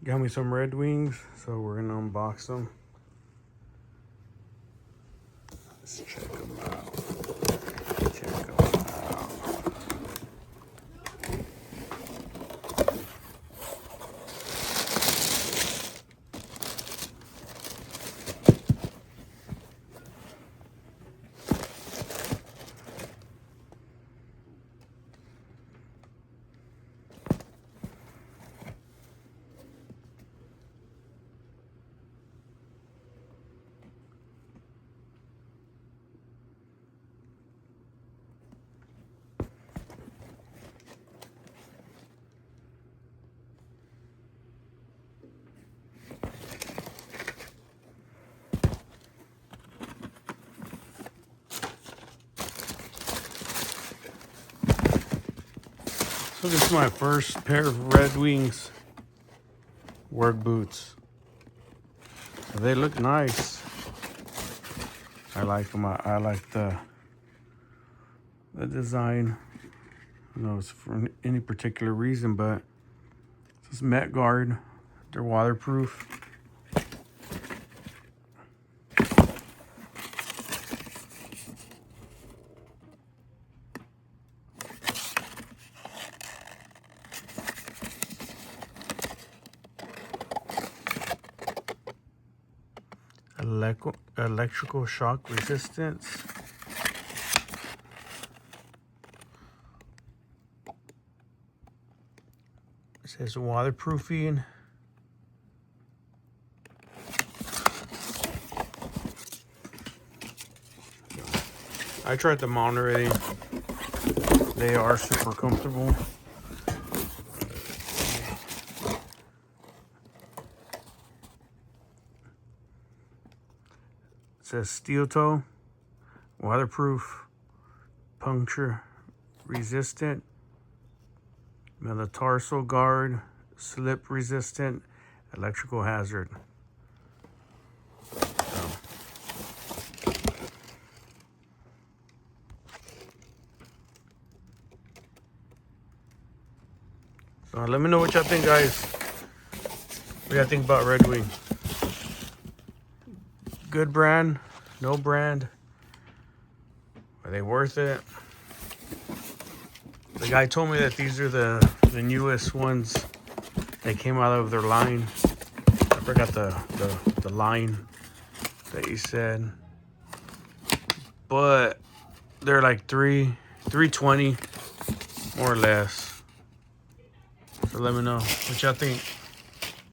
Got me some Red Wings, so we're gonna unbox them. Let's check them out. Check them out. So this is my first pair of Red Wings work boots. So they look nice. I like them. I like the design. I don't know if it's for any particular reason, but this is Met Guard. They're waterproof. Electrical shock resistance. It says waterproofing. I tried them on already. They are super comfortable. It says steel toe, waterproof, puncture resistant, metatarsal guard, slip resistant, electrical hazard. So let me know what y'all think, guys. What do y'all think about Red Wing? Good brand, no brand. Are they worth it? The guy told me that these are the newest ones. They came out of their line. I forgot the line that he said. But they're like $320 more or less. So let me know what y'all think.